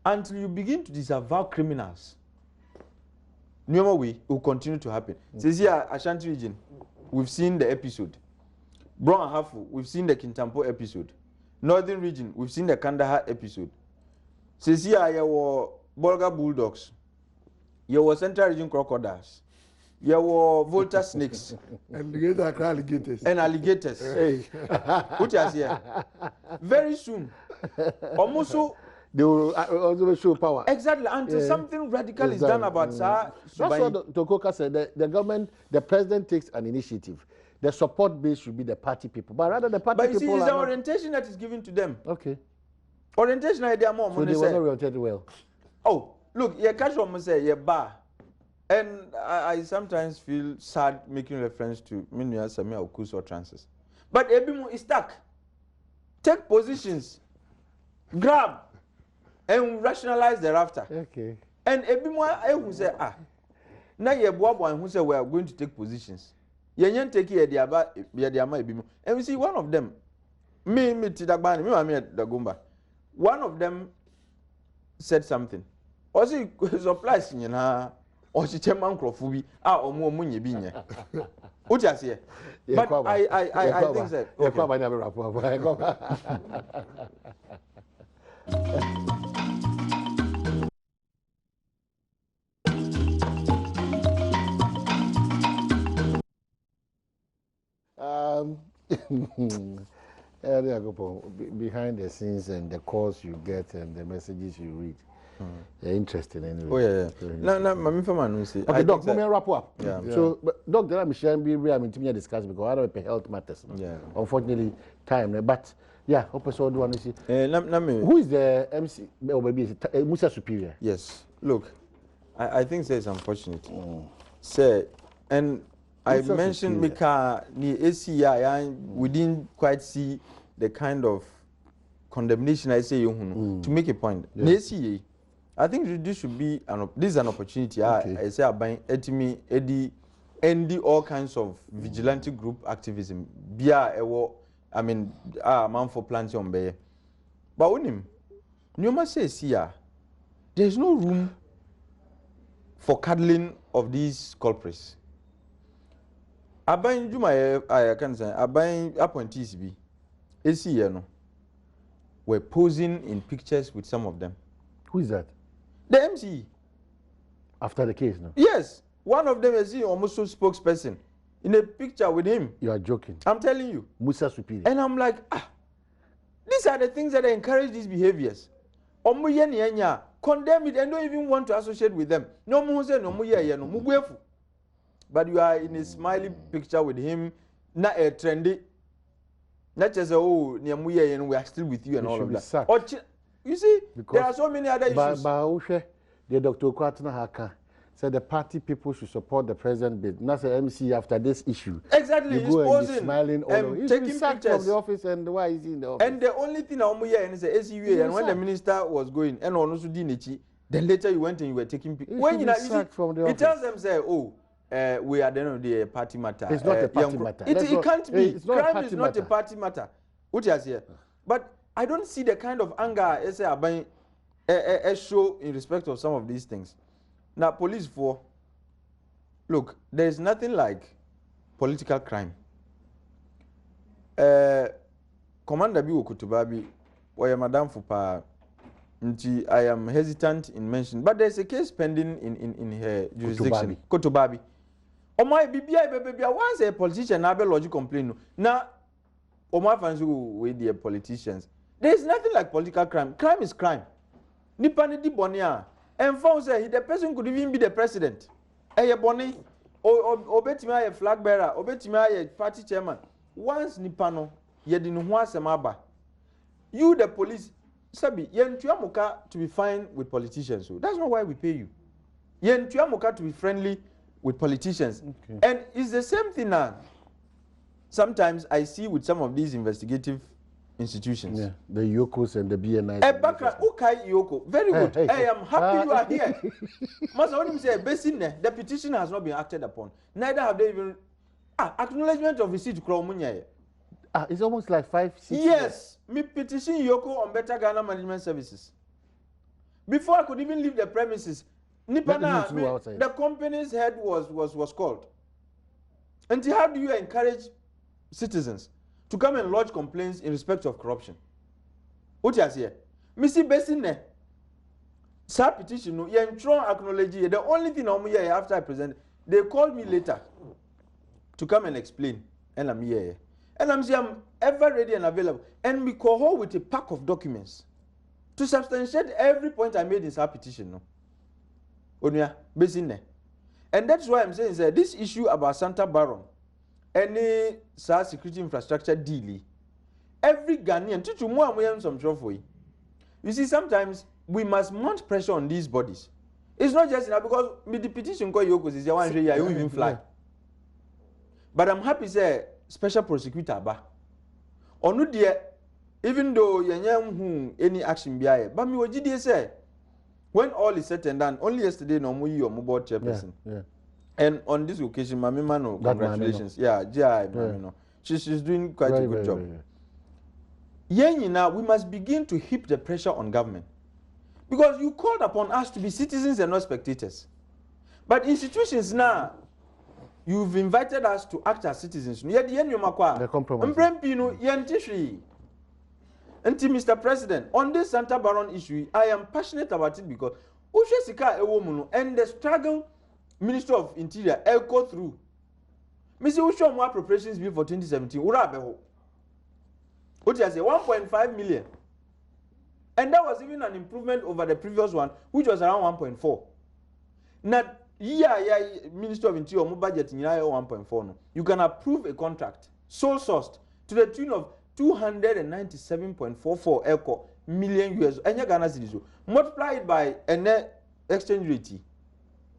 Until you begin to disavow criminals, no way will continue to happen. Says here, Ashanti region, we've seen the episode. Brown Hafu, we've seen the Kintampo episode. Northern region, we've seen the Kandahar episode. Says here, you were Bolga Bulldogs. You were Central Region Crocodiles. You were Volta Snakes. Alligators. And alligators. Hey. What you here? Very soon. Almost so. They will also show power. Exactly. Until something radical is done about that. That's what Tokoka said. The government, the president takes an initiative. The support base should be the party people. But rather the party people. But you see, it's the orientation that is given to them. Okay. Orientation idea more. So they were not oriented well. Oh, look, you catch what I say, you bar. And I sometimes feel sad making reference to Minuya Samia Okus or trances. But Ebimu is stuck. Take positions, grab, and rationalize thereafter. Okay. And Ebimu who say, now you have who say we are going to take positions. You take here the Ebimu. And we see one of them, Me Tidagbani, me Dagumba. One of them said something. Was it surprised, you know? Or she chairman Crofubi, or more money being. What you say? But I think that. Behind the scenes and the calls you get and the messages you read. They're interesting anyway. Oh yeah. No, my information say. Okay, Doc, let me wrap up. Yeah. So, Doc, there I'm sharing to discuss because I don't pay health matters. Yeah. Unfortunately, time. But yeah, hope so do want to see. Who is the MC? Oh, maybe Musa Superior. Yes. Look, I think it's unfortunate. Say, and I mentioned Mika the ACI, we didn't quite see the kind of condemnation I say to make a point. The ACA, I think this should be this is an opportunity. Okay. I say I buy all kinds of vigilante group activism. I mean, man for planting on Bay. But when him, Nyoma says here, there's no room for cuddling of these culprits. Abayin Juma, I can say, Abayin appointees be, ACA no, were posing in pictures with some of them. Who is that? The MC. After the case, no? Yes. One of them is almost a spokesperson in a picture with him. You are joking. I'm telling you. Musa Superior. And I'm like, these are the things that encourage these behaviors. Condemn it and don't even want to associate with them. No more say no more. But you are in a smiley picture with him, not a trendy. Not just and we are still with you and all of that. You see, because there are so many other issues. The Dr. Kwatna Haka said the party people should support the president bid. Not the MC after this issue. Exactly, he's posing, smiling, and taking pictures from the office, and why is he in the office? And the only thing I hear is the SUA, and when the minister was going, and also Dinichi, then later you went and you were taking pictures. When you it tells them say, we are the end of the party matter. It's not a party matter. It can't be. Crime is not a party matter. What you say? But I don't see the kind of anger as a show in respect of some of these things. Now, police look, there is nothing like political crime. Commander Bi Okutubabi, or Madam Fupa, I am hesitant in mentioning, but there's a case pending in her jurisdiction. Kotobabi. Oh my baby, once a politician have a logic complaint. Now, my fans with the politicians. There is nothing like political crime. Crime is crime. Nipani di bonia. And found say the person could even be the president. Boni, obetima a flag bearer, obetima a party chairman. Once Nipano, yedin semaba. You the police, Sabi, yentuamuka to be fine with politicians. So that's not why we pay you. Yentuamuka to be friendly with politicians. Okay. And it's the same thing now. Sometimes I see with some of these investigative institutions. Yeah, the Yokos and the BNI. Ukai Yoko. Very good. I am happy you are here. Master, when you say the petition has not been acted upon. Neither have they even acknowledgement of receipt to it's almost like 5, 6 years. Yes. Me petition Yoko on Better Ghana Management Services. Before I could even leave the premises, Nipana, the company's head was called. And how do you encourage citizens to come and lodge complaints in respect of corruption? What you say? Missy Besine, sir petition, no, acknowledge the only thing I'm here after I present, they called me later to come and explain, and I'm here. And I'm saying I'm ever ready and available. And we call her with a pack of documents to substantiate every point I made in sir petition. No, Onya Besine. And that's why I'm saying that this issue about Santa Baron, any security infrastructure deal, every Ghanaian, teach more some trouble. You see, sometimes we must mount pressure on these bodies. It's not just enough because the petition called Yoko is the one you even fly. But I'm happy say special prosecutor ba. Onu dear, even though you any action behind, but me what say when all is said and done, only yesterday no more your mobile chairperson. Yeah. And on this occasion, Mami Mano, congratulations. Yeah, GI, Mami, no. She's doing quite a good job. now we must begin to heap the pressure on government. Because you called upon us to be citizens and not spectators. But institutions now, you've invited us to act as citizens. The compromise. Mr. President, on this Santa Baron issue, I am passionate about it because and the struggle Minister of Interior go through. Mr. Usho more appropriations bill for 2017. What you say 1.5 million. And that was even an improvement over the previous one, which was around 1.4. Now, Minister of Interior budget in 1.4. No. You can approve a contract, sole sourced, to the tune of 297.44 million US. And you Ghana cedis. Multiply it by a net exchange rate.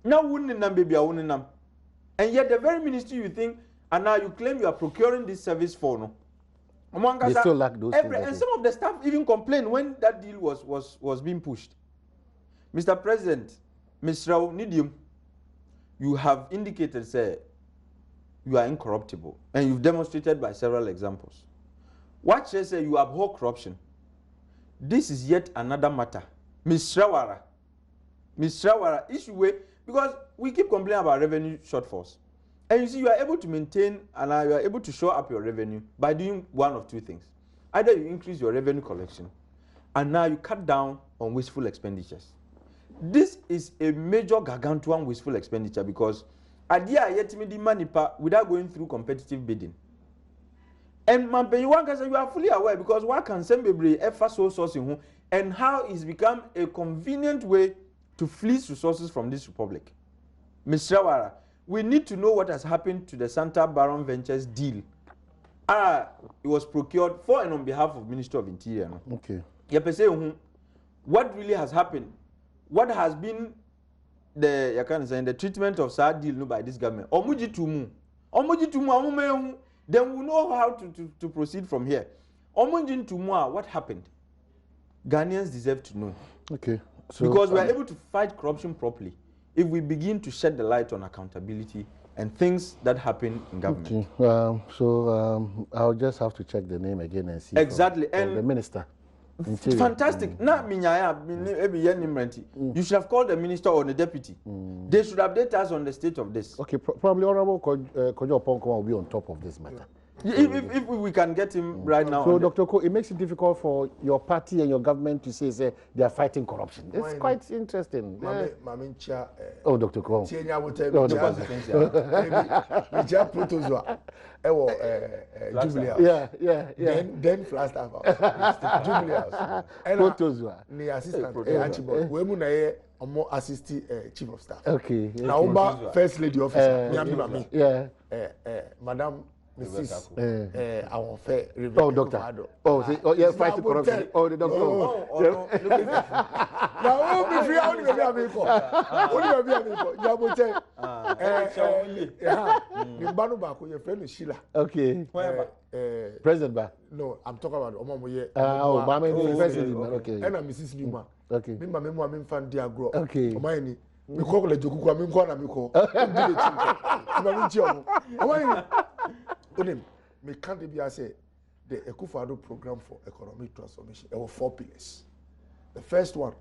Now, wouldn't baby, and yet the very ministry you think, and now you claim you are procuring this service for no. They still lack those things. And some of the staff even complained when that deal was being pushed. Mr. President, Mr. Nidium, you have indicated, say, you are incorruptible, and you've demonstrated by several examples. What you say, you abhor corruption. This is yet another matter. Mr. Wara, issue way, because we keep complaining about revenue shortfalls. And you see, you are able to maintain and you are able to show up your revenue by doing one of two things. Either you increase your revenue collection, and now you cut down on wasteful expenditures. This is a major gargantuan wasteful expenditure because idea yet me the money without going through competitive bidding. And you are fully aware because what can Sembebri ever so sourcing and how it's become a convenient way to fleece resources from this republic. Mr. Wara, we need to know what has happened to the Santa Baron Ventures deal. It was procured for and on behalf of Minister of Interior. No? Okay. What really has happened? What has been the treatment of sad deal by this government? Then we know how to proceed from here. What happened? Ghanaians deserve to know. Okay. So, because we are able to fight corruption properly if we begin to shed the light on accountability and things that happen in government. Okay. I'll just have to check the name again and see. Exactly. From the minister. Interior. Fantastic. You should have called the minister or the deputy. They should update us on the state of this. Okay, probably Honorable Kojo Oponko will be on top of this matter. If we can get him right now. So, Dr. Ko, it makes it difficult for your party and your government to say they are fighting corruption. It's quite interesting. Oh, Dr. Ko. Then Flagstaff Jubilee House. Protozoa. The assistant Archibald. We will assist chief of staff. Okay. Now, first lady officer. Yeah. Madam Mrs. Our fair oh, doctor. Yeah, fighting corruption. Oh, the doctor. Now, be free. Only be amico. Only be amico. Jabote. Nimbanu Bako, your friend Sheila. Okay. President Ba. No, I'm talking about Omomoye. Oh, Mama, president. Okay. And I'm Mrs. Numa. Okay. Me mama I'm fan dia grow. Okay. Omayeni. Me call le joku kwa me nko na me call. Me can't be say the Ekufado program for economic transformation. There were 4 pillars. The first one,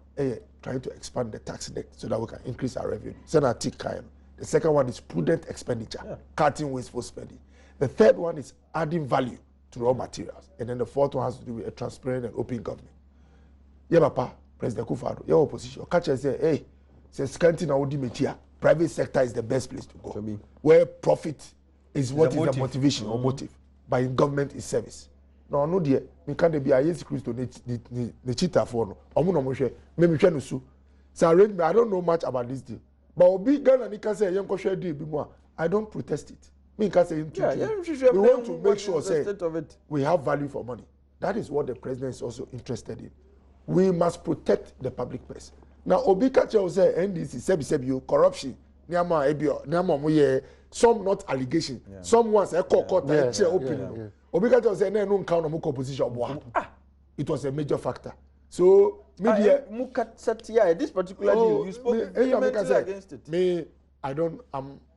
trying to expand the tax debt so that we can increase our revenue. The second one is prudent expenditure, cutting wasteful spending. The third one is adding value to raw materials. And then the fourth one has to do with a transparent and open government. Yeah, Papa, President Ekufado, your opposition. Catch and say, hey, say scanty na odi metia. Private sector is the best place to go. Where profit is what is the motivation or motive. By government is service. No, dear. Me can't be a yes Christo the cheetah for no. Omuno moshe. Maybe try to sue. So I don't know much about this deal. But Obi Ghana ni can say young share deal be more. I don't protest it. Me can say we want to make sure say we have value for money. That is what the president is also interested in. We must protect the public purse. Now Obi Kacha will say NDC sebi corruption. Niama ebio niama moye. Some not allegation. Some ones court open. Obligatory say no count on opposition. It was a major factor. So media this particular deal you spoke vehemently against it. Me I don't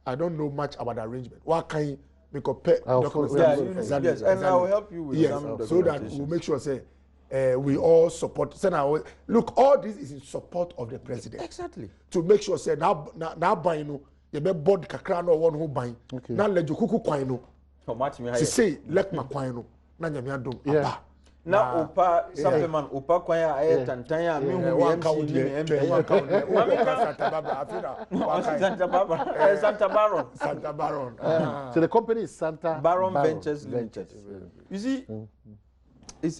know much about the arrangement. What kind we compare documents. Yes, and I will help you with some so that we'll make sure say we all support. So now, look, all this is in support of the president. Exactly. To make sure say now buying no, you be board kakra no one who buying. Now let you kuku kwai no. Say let my kwai no. Na nyame adom aba. Na opa supplement opa kwan a aye tantan a me hu MC ni MP Santa Baron. So the company is Santa Baron Ventures Limited. You see, it's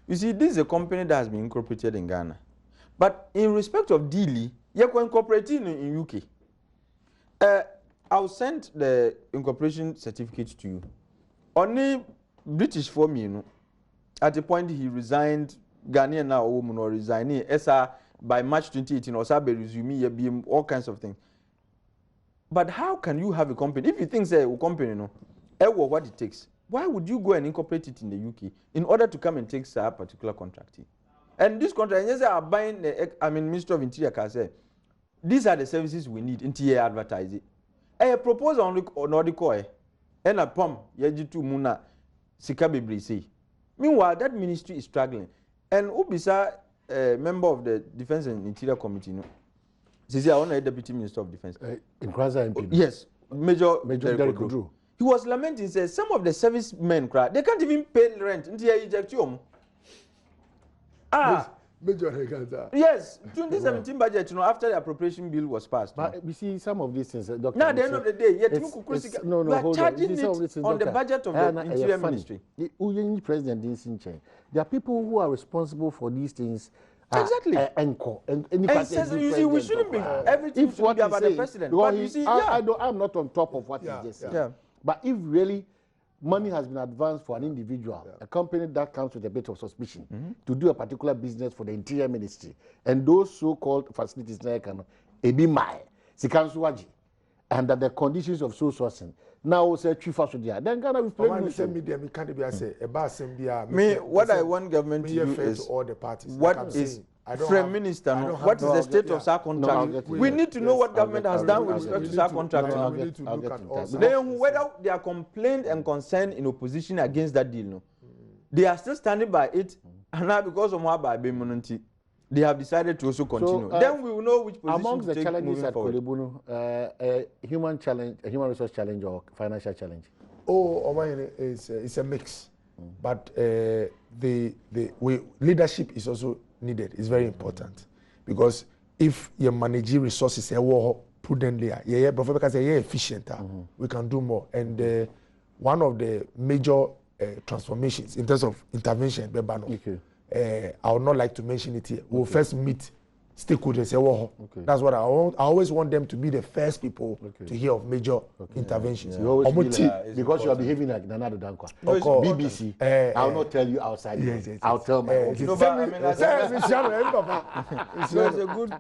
you see, this is a company that has been incorporated in Ghana, but in respect of Dili, you're incorporating in UK. I'll send the incorporation certificate to you. Only British for me, you know, at the point he resigned, Ghanaian now woman or resigning, by March 2018 or Sabe resume, all kinds of things. But how can you have a company if you think say a company, you know, what it takes? Why would you go and incorporate it in the UK in order to come and take a particular contract? And this contract, yes, are buying. Minister of Interior can say these are the services we need. Interior advertise it. A proposal on Nordic and a pump yajitu muna sika bebrisi. Meanwhile, that ministry is struggling. And Ubisa, member of the Defense and Interior Committee, no, says I want a deputy minister of defense. In Kwanzaa MP. Yes, Major Derek Odru. He was lamenting, says some of the servicemen they can't even pay rent until they eject you. Major yes, 2017 budget, you know, after the appropriation bill was passed. But we see some of these things, Doctor. Now, at the end of the day, yet no, are charging it on the budget of the Interior Ministry. The president didn't change. There are people who are responsible for these things. Exactly. And says, you see, we shouldn't be everything should be about the president. But you see, I'm not on top of what he just said. Yeah. But if really money has been advanced for an individual, a company that comes with a bit of suspicion, to do a particular business for the Interior Ministry, and those so-called facilities like Ebi Mai, Sikansuwaji, and that the conditions of so sourcing now say chief there. Then Ghana will play me. What I want government to do is all the parties. What is Prime Minister? What is the state of SAR contract? We need to know what government has done with respect to SAR contract. Then whether they are complained and concerned in opposition against that deal, no, they are still standing by it, and now because of what by Bemonanti, they have decided to also continue. Then we will know which position amongst to the take challenges at Kolebunu, human challenge, a human resource challenge, or financial challenge. It's a mix, but leadership is also needed. It's very important because if you manage resources prudently, because you're efficient, we can do more. And one of the major transformations in terms of intervention, I would not like to mention it here. We'll first meet stakeholders. That's what I want. I always want them to be the first people to hear of major interventions. You always because you are behaving like Nana Dankwa. BBC, I will not tell you outside. I'll tell my own. It's a good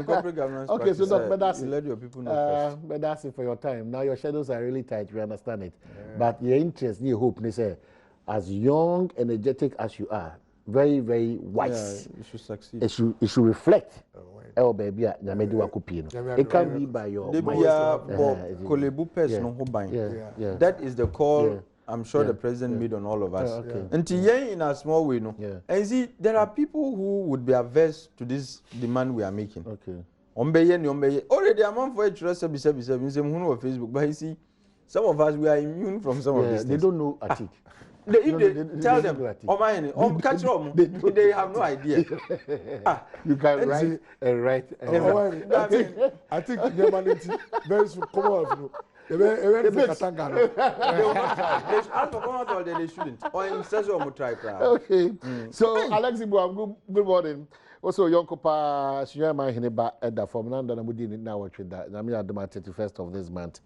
corporate governance. Okay, so you let your people know first. But that's it for your time. Now your schedules are really tight. We understand it. But your interest, your hope, they say, as young, energetic as you are, very, very wise. You should succeed. It should reflect. Oh, baby, it can be by your mind. That is the call I'm sure the president made on all of us. And in a small way, no. And see, there are people who would be averse to this demand we are making. Already, I'm on for a trust on Facebook, but you see, some of us we are immune from some of these things. They don't know Atik. They tell them, they have no idea. You can write and write. I think very soon come on. They ask for come out or they shouldn't. Or in session will try. Okay. So Alex Ibuam, good morning. Also, Yonkopa Shuyama Hineba at the form Nanda Namudin now watch with that. Namia Adom 31st of this month.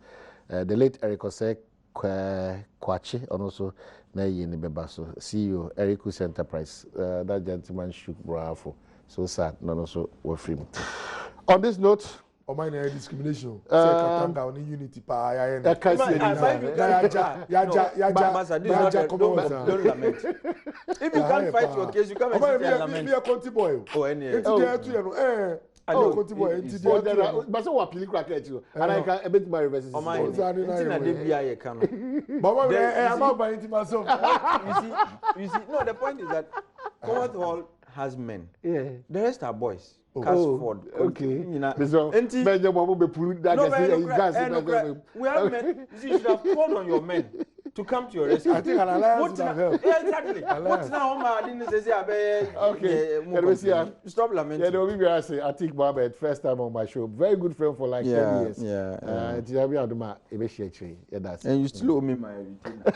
The late Eric Osek Kwachi and also Nayi Bebaso, CEO Ericus Enterprise. That gentleman shook bravo. So sad, none also were free. On this note, discrimination. Katanga on unity pa don't lament. If you can't fight your case, you come and sit and lament. Oh, but so what appeal crack at you and I can a bit my reverse oh my I can Mama I'm not buying to myself. You see no the point is that Commonwealth Hall has men. Yeah. The rest are boys. Casford. Okay. You know. We have men. You see, you should have called on your men to come to your rescue. I think an alliance would have helped. Yeah, exactly. What's now, I didn't say, okay. Stop lamenting. Yeah, no, maybe I say, I think Mohammed, first time on my show, very good friend for like 10 years. Yeah. Yeah, that's and you still owe me my retainer.